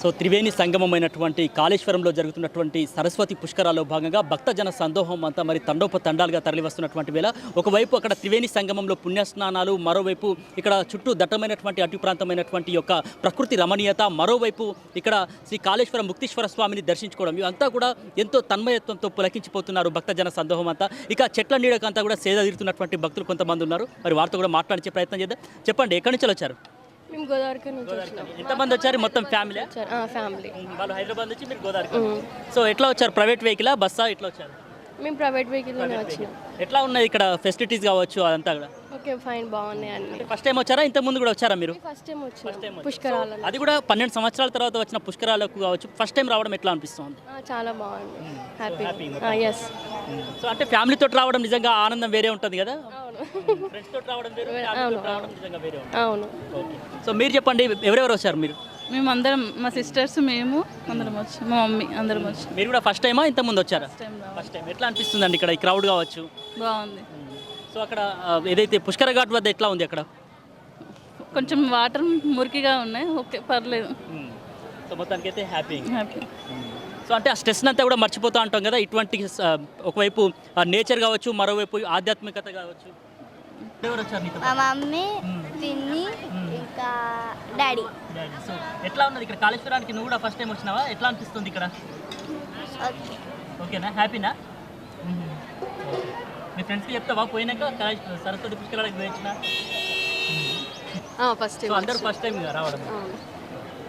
So Triveni సంగమమైనటువంటి కాళేశ్వరంలో జరుగుతున్నటువంటి సరస్వతి పుష్కరాల్లో భాగంగా భక్తజన సందోహం అంతా మరి తండోపతండాలుగా తరలివస్తున్నటువంటి వేళ ఒకవైపు అక్కడ త్రివేణి సంగమంలో పుణ్యస్నానాలు, మరోవైపు ఇక్కడ చుట్టూ దట్టమైనటువంటి అటు ప్రాంతమైనటువంటి యొక్క ప్రకృతి రమణీయత, మరోవైపు ఇక్కడ శ్రీ కాళేశ్వరం ముక్తీశ్వర స్వామిని దర్శించుకోవడం, ఇవంతా కూడా ఎంతో తన్మయత్వంతో పులకించిపోతున్నారు భక్తజన సందోహం అంతా. ఇక చెట్ల నీడకంతా కూడా సేద తీరుతున్నటువంటి భక్తులు కొంతమంది ఉన్నారు. మరి వారితో కూడా మాట్లాడించే ప్రయత్నం చేద్దాం. చెప్పండి, ఎక్కడి నుంచి వచ్చారు? మేము గోదావరికి నుంచి వచ్చినాం. ఎంతమంది వచ్చారు? మొత్తం ఫ్యామిలీ? ఫ్యామిలీ. వాళ్ళు హైదరాబాద్ నుంచి మీరు గోదావరికి. సో ఎట్లా వచ్చారు? ప్రైవేట్ వెహికలా, బస్సా, ఎట్లా వచ్చారు? మేము ప్రైవేట్ వెహికల్లోనే వచ్చినాం. ఎట్లా ఉన్నాయి ఇక్కడ ఫెసిలిటీస్ కావచ్చు అదంతా కూడా? ఓకే, ఫైన్, బాగున్నాయి అన్ని. ఫస్ట్ టైం వచ్చారా? ఇంత ముందు కూడా వచ్చారా మీరు? ఫస్ట్ టైం వచ్చినాం పుష్కరాలు. అది కూడా 12 సంవత్సరాల తర్వాత వచ్చిన పుష్కరాలకు కావచ్చు. ఫస్ట్ టైం రావడం ఎట్లా అనిపిస్తుంది? చాలా బాగుంది, హ్యాపీ. ఎస్. సో అంటే ఫ్యామిలీతో రావడం నిజంగా ఆనందం వేరే ఉంటుంది కదా? అవును. ఫ్రెండ్స్ తోటి రావడం వేరే, ఫ్యామిలీతో రావడం నిజంగా వేరే ఉంటుంది. అవును. ఓకే. సో మీరు చెప్పండి, ఎవరెవరు వచ్చారు మీరు? మేమందరం, మా సిస్టర్స్, మేము అందరం వచ్చి, మా మమ్మీ అందరం వచ్చి. మీరు కూడా ఫస్ట్ టైమా ఇంత ముందు వచ్చారా? First time. ఎట్లా అనిపిస్తుంది అండి ఇక్కడ ఈ క్రౌడ్ కావచ్చు? బాగుంది. సో అక్కడ ఏదైతే పుష్కర ఘాట్ వద్ద ఎట్లా ఉంది అక్కడ? కొంచెం వాటర్ మురికిగా ఉన్నాయి, ఓకే, పర్లేదు. సో మొత్తానికి అయితే హ్యాపీ. సో అంటే ఆ స్ట్రెస్ అంతా కూడా మర్చిపోతూ ఉంటాం కదా ఇటువంటి ఒకవైపు నేచర్ కావచ్చు, మరోవైపు ఆధ్యాత్మికత కావచ్చు. ఎవరు వచ్చారు నీతో? మా మమ్మీ, పిన్ని, ఇంకా డాడీ. సో ఎట్లా ఉన్నది ఇక్కడ కాళేశ్వరానికి? నువ్వు కూడా ఫస్ట్ టైం వచ్చినావా? ఎట్లా అనిపిస్తుంది ఇక్కడ? ఓకేనా, హ్యాపీనా? మీ ఫ్రెండ్స్కి చెప్తావా పోయినాక సరస్వతి పుష్కరాలకు పోయించిన? First time. అందరూ ఫస్ట్ టైం రావడం.